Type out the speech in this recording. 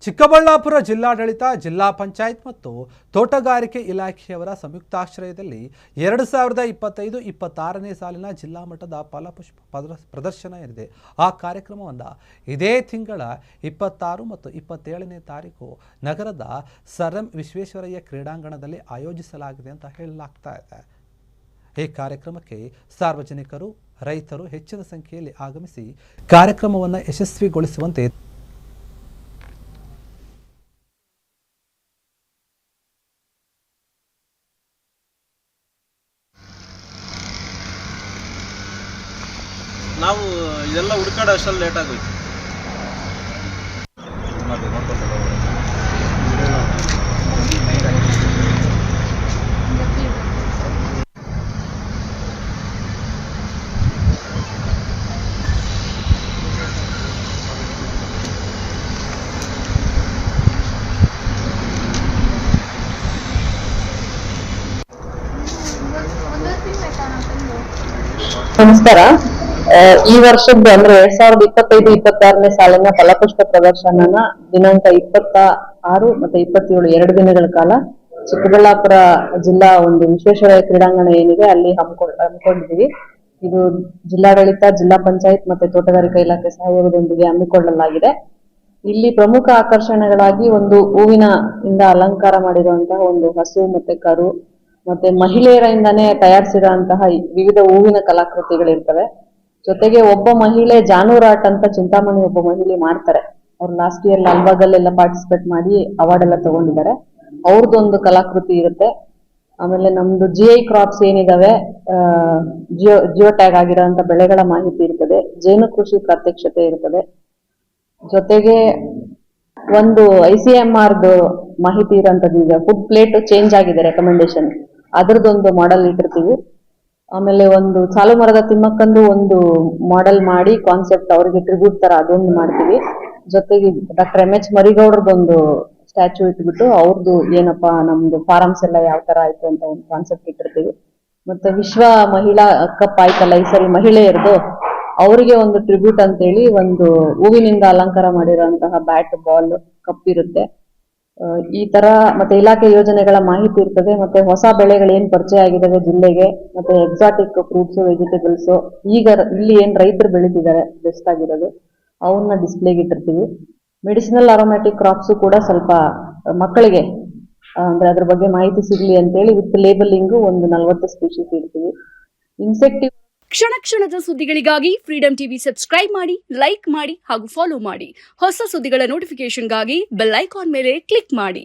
ಚಿಕ್ಕಬಳ್ಳಾಪುರ ಜಿಲ್ಲಾಡಳಿತ, ಜಿಲ್ಲಾ ಪಂಚಾಯತ್ ಮತ್ತು ತೋಟಗಾರಿಕೆ ಇಲಾಖೆಯವರ ಸಂಯುಕ್ತಾಶ್ರಯದಲ್ಲಿ 2025-26ನೇ ಸಾಲಿನ ಜಿಲ್ಲಾ ಮಟ್ಟದ ಫಲಪುಷ್ಪ ಪ್ರದರ್ಶನ ಇದೆ. ಆ ಕಾರ್ಯಕ್ರಮವನ್ನು ಇದೇ ತಿಂಗಳ 26 ಮತ್ತು 27ನೇ ತಾರೀಕು ನಗರದ ಸರ್ ಎಂ ವಿಶ್ವೇಶ್ವರಯ್ಯ ಕ್ರೀಡಾಂಗಣದಲ್ಲಿ ಆಯೋಜಿಸಲಾಗಿದೆ ಅಂತ ಹೇಳಲಾಗ್ತಾ ಇದೆ. ಈ ಕಾರ್ಯಕ್ರಮಕ್ಕೆ ಸಾರ್ವಜನಿಕರು, ರೈತರು ಹೆಚ್ಚಿನ ಸಂಖ್ಯೆಯಲ್ಲಿ ಆಗಮಿಸಿ ಕಾರ್ಯಕ್ರಮವನ್ನು ಯಶಸ್ವಿಗೊಳಿಸುವಂತೆ ನಾವು ಇದೆಲ್ಲ ಹುಡುಕಾಡೋ ಅಷ್ಟಲ್ಲಿ ಲೇಟ್ ಆಗೋಯ್ತು. ನಮಸ್ಕಾರ. ಈ ವರ್ಷದ ಅಂದ್ರೆ 2025-26ನೇ ಸಾಲಿನ ಫಲಪುಷ್ಪ ಪ್ರದರ್ಶನನ ದಿನಾಂಕ 26 ಮತ್ತೆ 27 2 ದಿನಗಳ ಕಾಲ ಚಿಕ್ಕಬಳ್ಳಾಪುರ ಜಿಲ್ಲಾ ಒಂದು ವಿಶ್ವೇಶ್ವರಯ್ಯ ಕ್ರೀಡಾಂಗಣ ಏನಿದೆ ಅಲ್ಲಿ ಹಮ್ಮಿಕೊಂಡಿದ್ದೀವಿ. ಇದು ಜಿಲ್ಲಾಡಳಿತ, ಜಿಲ್ಲಾ ಪಂಚಾಯತ್ ಮತ್ತೆ ತೋಟಗಾರಿಕಾ ಇಲಾಖೆ ಸಹಯೋಗದೊಂದಿಗೆ ಹಮ್ಮಿಕೊಳ್ಳಲಾಗಿದೆ. ಇಲ್ಲಿ ಪ್ರಮುಖ ಆಕರ್ಷಣೆಗಳಾಗಿ ಒಂದು ಹೂವಿನ ಇಂದ ಅಲಂಕಾರ ಮಾಡಿರುವಂತಹ ಒಂದು ಹಸು ಮತ್ತೆ ಕರು, ಮತ್ತೆ ಮಹಿಳೆಯರಿಂದಾನೇ ತಯಾರಿಸಿರುವಂತಹ ವಿವಿಧ ಹೂವಿನ ಕಲಾಕೃತಿಗಳಿರ್ತವೆ. ಜೊತೆಗೆ ಒಬ್ಬ ಮಹಿಳೆ ಜಾನೂರಾಟ್ ಅಂತ ಚಿಂತಾಮಣಿ ಒಬ್ಬ ಮಹಿಳೆ ಮಾಡ್ತಾರೆ. ಅವ್ರು ಲಾಸ್ಟ್ ಇಯರ್ ಲಾಲ್ಬಾಗಲ್ಲೆಲ್ಲ ಪಾರ್ಟಿಸಿಪೇಟ್ ಮಾಡಿ ಅವಾರ್ಡ್ ಎಲ್ಲ ತಗೊಂಡಿದ್ದಾರೆ. ಅವ್ರದ್ದೊಂದು ಕಲಾಕೃತಿ ಇರುತ್ತೆ. ಆಮೇಲೆ ನಮ್ದು GI ಕ್ರಾಪ್ಸ್ ಏನಿದಾವೆ, ಜಿಯೋ ಟ್ಯಾಗ್ ಆಗಿರೋಂಥ ಬೆಳೆಗಳ ಮಾಹಿತಿ ಇರ್ತದೆ. ಜೇನು ಕೃಷಿ ಪ್ರಾತ್ಯಕ್ಷತೆ ಇರ್ತದೆ. ಜೊತೆಗೆ ಒಂದು ICMRದು ಮಾಹಿತಿ ಇರೋಂಥದ್ದು, ಈಗ ಫುಡ್ ಪ್ಲೇಟ್ ಚೇಂಜ್ ಆಗಿದೆ ರೆಕಮೆಂಡೇಶನ್, ಅದ್ರದ್ದೊಂದು ಮಾಡೆಲ್ ಇಟ್ಟಿರ್ತೀವಿ. ಆಮೇಲೆ ಒಂದು ಸಾಲು ಮರದ ತಿಮ್ಮಕ್ಕಂದು ಒಂದು ಮಾಡೆಲ್ ಮಾಡಿ ಕಾನ್ಸೆಪ್ಟ್ ಅವ್ರಿಗೆ ಟ್ರಿಬ್ಯೂಟ್ ತರ ಅದೊಂದು ಮಾಡ್ತೀವಿ. ಜೊತೆಗೆ ಡಾಕ್ಟರ್ MH ಮರಿಗೌಡ್ರದೊಂದು ಸ್ಟ್ಯಾಚ್ಯೂ ಇಟ್ಬಿಟ್ಟು ಅವ್ರದ್ದು ಏನಪ್ಪಾ ನಮ್ದು ಫಾರಮ್ಸ್ ಎಲ್ಲ ಯಾವ ತರ ಆಯ್ತು ಅಂತ ಒಂದು ಕಾನ್ಸೆಪ್ಟ್ ಇಟ್ಟಿರ್ತೀವಿ. ಮತ್ತೆ ವಿಶ್ವ ಮಹಿಳಾ ಕಪ್ ಆಯ್ತಲ್ಲ ಈ ಸರಿ ಮಹಿಳೆಯರದು, ಅವರಿಗೆ ಒಂದು ಟ್ರಿಬ್ಯೂಟ್ ಅಂತೇಳಿ ಒಂದು ಹೂವಿನಿಂದ ಅಲಂಕಾರ ಮಾಡಿರುವಂತಹ ಬ್ಯಾಟ್, ಬಾಲ್, ಕಪ್ ಇರುತ್ತೆ. ಈ ತರ ಮತ್ತೆ ಇಲಾಖೆ ಯೋಜನೆಗಳ ಮಾಹಿತಿ ಇರ್ತದೆ. ಮತ್ತೆ ಹೊಸ ಬೆಳೆಗಳು ಏನ್ ಪರಿಚಯ ಆಗಿದಾವೆ ಜಿಲ್ಲೆಗೆ, ಮತ್ತೆ ಎಕ್ಸಾಟಿಕ್ ಫ್ರೂಟ್ಸ್, ವೆಜಿಟೇಬಲ್ಸ್, ಈಗ ಇಲ್ಲಿ ಏನ್ ರೈತರು ಬೆಳೀತಿದ್ದಾರೆ ಬೆಸ್ಟ್ ಆಗಿರೋದು ಅವನ್ನ ಡಿಸ್ಪ್ಲೇಗೆ ಇಟ್ಟಿರ್ತೀವಿ. ಮೆಡಿಸಿನಲ್ ಅರೋಮ್ಯಾಟಿಕ್ ಕ್ರಾಪ್ಸ್ ಕೂಡ ಸ್ವಲ್ಪ ಮಕ್ಕಳಿಗೆ ಅಂದ್ರೆ ಅದ್ರ ಬಗ್ಗೆ ಮಾಹಿತಿ ಸಿಗ್ಲಿ ಅಂತೇಳಿ ವಿತ್ ಲೇಬಲಿಂಗ್ ಒಂದು 40 ಸ್ಪೀಶೀಸ್ ಇಡ್ತೀವಿ. ಇನ್ಸೆಕ್ಟಿವ್ ಕ್ಷಣ ಕ್ಷಣದ ಸುದ್ದಿಗಳಿಗಾಗಿ ಫ್ರೀಡಂ ಟಿವಿ ಸಬ್ಸ್ಕ್ರೈಬ್ ಮಾಡಿ, ಲೈಕ್ ಮಾಡಿ ಹಾಗೂ ಫಾಲೋ ಮಾಡಿ. ಹೊಸ ಸುದ್ದಿಗಳ ನೋಟಿಫಿಕೇಶನ್ಗಾಗಿ ಬೆಲ್ ಐಕಾನ್ ಮೇಲೆ ಕ್ಲಿಕ್ ಮಾಡಿ.